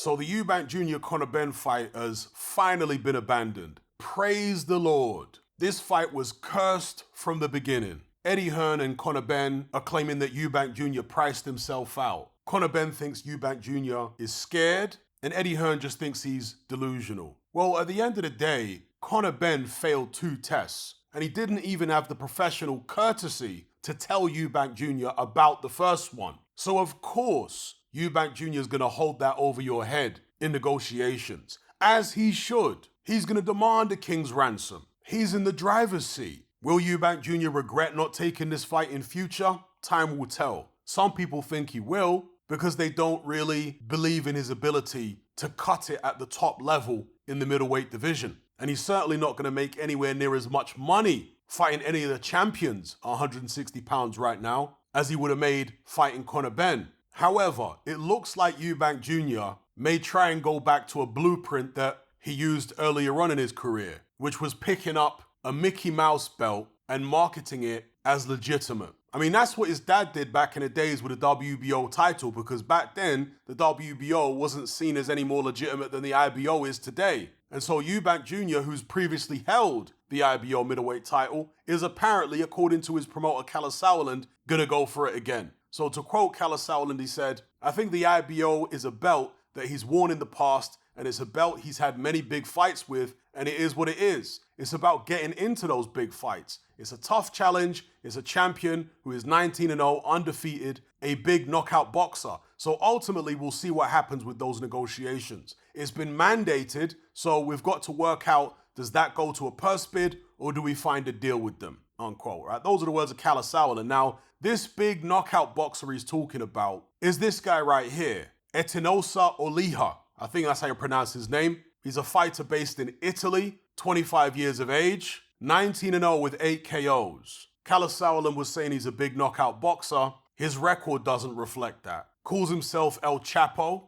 So the Eubank Jr. Conor Benn fight has finally been abandoned. Praise the Lord. This fight was cursed from the beginning. Eddie Hearn and Conor Benn are claiming that Eubank Jr. priced himself out. Conor Benn thinks Eubank Jr. is scared, and Eddie Hearn just thinks he's delusional. Well, at the end of the day, Conor Benn failed 2 tests, and he didn't even have the professional courtesy to tell Eubank Jr. about the first one. So of course, Eubank Jr. is going to hold that over your head in negotiations, as he should. He's going to demand a king's ransom. He's in the driver's seat. Will Eubank Jr. regret not taking this fight in future? Time will tell. Some people think he will because they don't really believe in his ability to cut it at the top level in the middleweight division. And he's certainly not going to make anywhere near as much money fighting any of the champions at 160 pounds right now as he would have made fighting Conor Benn. However, it looks like Eubank Jr. may try and go back to a blueprint that he used earlier on in his career, which was picking up a Mickey Mouse belt and marketing it as legitimate. I mean, that's what his dad did back in the days with the WBO title, because back then, the WBO wasn't seen as any more legitimate than the IBO is today. And so Eubank Jr., who's previously held the IBO middleweight title, is apparently, according to his promoter Kalle Sauerland, gonna go for it again. So to quote Kalle Sauerland, he said, "I think the IBO is a belt that he's worn in the past, and it's a belt he's had many big fights with, and it is what it is. It's about getting into those big fights. It's a tough challenge. It's a champion who is 19-0, undefeated, a big knockout boxer. So ultimately, we'll see what happens with those negotiations. It's been mandated, so we've got to work out, does that go to a purse bid, or do we find a deal with them?" Unquote, right? Those are the words of Kalle Sauerland. Now, this big knockout boxer he's talking about is this guy right here, Etinosa Oliha. I think that's how you pronounce his name. He's a fighter based in Italy, 25 years of age, 19-0 with 8 KOs. Kalle Sauerland was saying he's a big knockout boxer. His record doesn't reflect that. Calls himself El Chapo,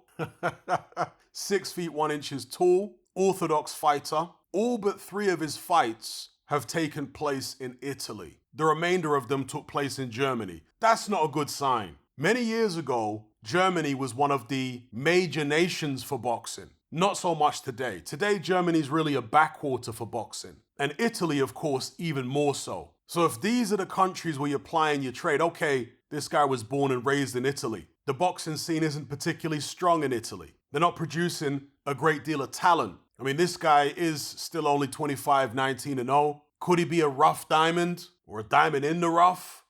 6 feet 1 inches tall, orthodox fighter. All but 3 of his fights have taken place in Italy. The remainder of them took place in Germany. That's not a good sign. Many years ago, Germany was one of the major nations for boxing. Not so much today. Today, Germany's really a backwater for boxing. And Italy, of course, even more so. So if these are the countries where you're plying your trade, okay, this guy was born and raised in Italy. The boxing scene isn't particularly strong in Italy. They're not producing a great deal of talent. I mean, this guy is still only 25, 19-0. Could he be a rough diamond or a diamond in the rough?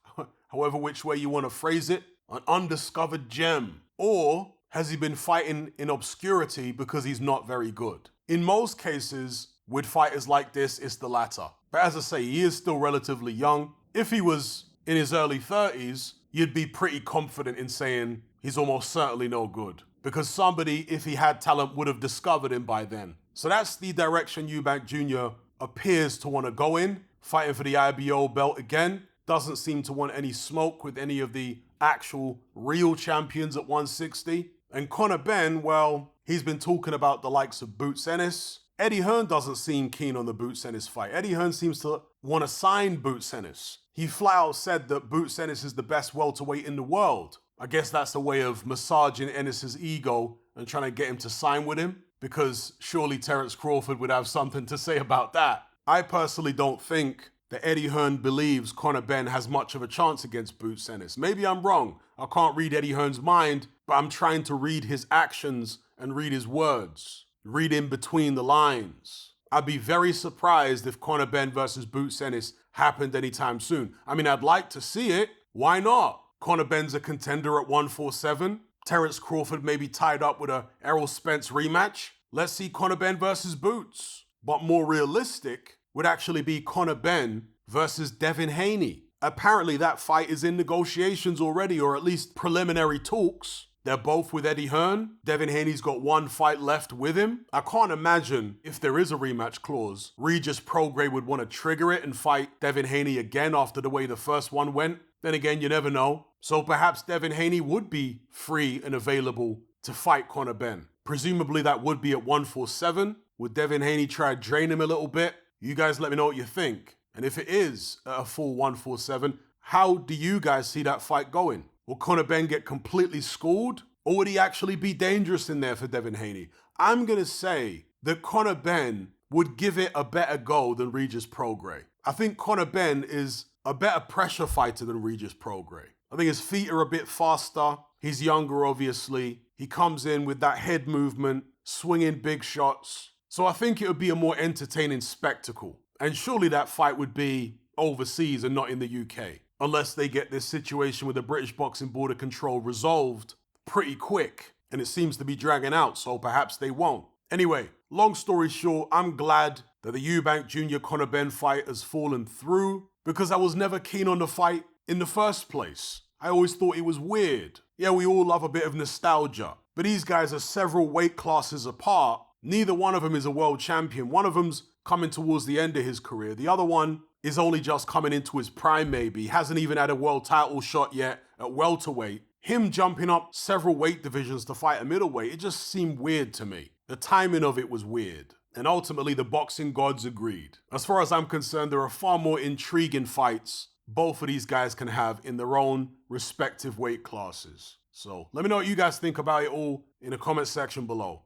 However which way you want to phrase it. An undiscovered gem? Or has he been fighting in obscurity because he's not very good? In most cases, with fighters like this, it's the latter. But as I say, he is still relatively young. If he was in his early 30s, you'd be pretty confident in saying he's almost certainly no good. Because somebody, if he had talent, would have discovered him by then. So that's the direction Eubank Jr. appears to want to go in, fighting for the IBO belt again. Doesn't seem to want any smoke with any of the actual real champions at 160. And Conor Benn, well, he's been talking about the likes of Boots Ennis. Eddie Hearn doesn't seem keen on the Boots Ennis fight. Eddie Hearn seems to want to sign Boots Ennis. He flat out said that Boots Ennis is the best welterweight in the world. I guess that's a way of massaging Ennis's ego and trying to get him to sign with him, because surely Terence Crawford would have something to say about that. I personally don't think that Eddie Hearn believes Conor Benn has much of a chance against Boots Ennis. Maybe I'm wrong. I can't read Eddie Hearn's mind, but I'm trying to read his actions and read his words. Read in between the lines. I'd be very surprised if Conor Benn versus Boots Ennis happened anytime soon. I mean, I'd like to see it. Why not? Conor Benn's a contender at 147. Terence Crawford may be tied up with a Errol Spence rematch. Let's see Conor Benn versus Boots. But more realistic would actually be Conor Benn versus Devin Haney. Apparently that fight is in negotiations already, or at least preliminary talks. They're both with Eddie Hearn. Devin Haney's got 1 fight left with him. I can't imagine, if there is a rematch clause, Regis Prograis would want to trigger it and fight Devin Haney again after the way the first one went. Then again, you never know. So perhaps Devin Haney would be free and available to fight Conor Benn. Presumably that would be at 147. Would Devin Haney try to drain him a little bit? You guys let me know what you think. And if it is at a full 147, how do you guys see that fight going? Will Conor Benn get completely schooled? Or would he actually be dangerous in there for Devin Haney? I'm going to say that Conor Benn would give it a better go than Regis Prograis. I think Conor Benn is a better pressure fighter than Regis Prograis. I think his feet are a bit faster. He's younger, obviously. He comes in with that head movement, swinging big shots. So I think it would be a more entertaining spectacle. And surely that fight would be overseas and not in the UK. Unless they get this situation with the British Boxing Board of Control resolved pretty quick. And it seems to be dragging out, so perhaps they won't. Anyway, long story short, I'm glad that the Eubank Jr. Conor Benn fight has fallen through because I was never keen on the fight in the first place. I always thought it was weird. Yeah, we all love a bit of nostalgia, but these guys are several weight classes apart. Neither one of them is a world champion. One of them's coming towards the end of his career. The other one is only just coming into his prime maybe. Hasn't even had a world title shot yet at welterweight. Him jumping up several weight divisions to fight a middleweight, it just seemed weird to me. The timing of it was weird. And ultimately, the boxing gods agreed. As far as I'm concerned, there are far more intriguing fights both of these guys can have in their own respective weight classes. So let me know what you guys think about it all in the comment section below.